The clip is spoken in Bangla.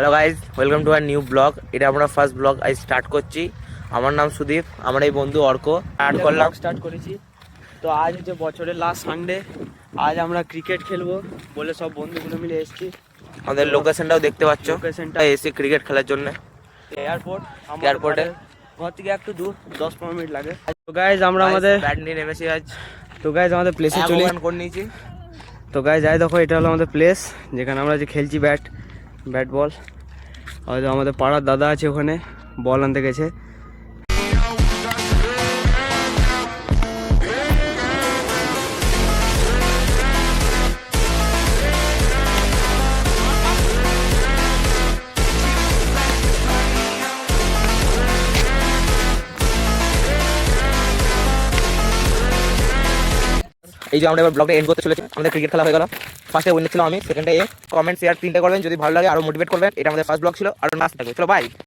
Hello guys, welcome to our new blog. এটা আমরা ফার্স্ট ব্লগ আজ স্টার্ট করছি। আমার নাম সুদীপ, আমার এই বন্ধু অর্ক। স্টার্ট করেছি। তো আজ হচ্ছে বছরের লাস্ট সানডে। আজ আমরা ক্রিকেট খেলবো বলে সব বন্ধুগুলো মিলে এসেছি। আমাদের লোকেশনটাও দেখতে পাচ্ছ, লোকেশনটা এসে ক্রিকেট খেলার জন্য। এয়ারপোর্টে ঘর থেকে একটু দূর, 10-15 মিনিট লাগে। তো গাইজ আমরা আমাদের ব্যাট নিয়ে নেমেছি আজ। তো গাইজ আমাদের প্লেসে চলে করে নিয়েছি। তো গাইজ যাই দেখো, এটা হলো আমাদের প্লেস যেখানে আমরা যে খেলছি ব্যাট বল। হয়তো আমাদের পাড়ার দাদা আছে, ওখানে বল আনতে গেছে। এই যে আমরা এবার ব্লগটা এন্ড করতে চলেছি। আমাদের ক্রিকেট খেলা হয়ে গেল। ফার্স্টে উইনার ছিলাম আমি, সেকেন্ডে কমেন্ট শেয়ার 3টে করবেন যদি ভালো লাগে, আরো মোটিভেট করবেন। এটা আমাদের ফার্স্ট ব্লগ ছিল, আরো নাচ থাকবে। চলো বাই।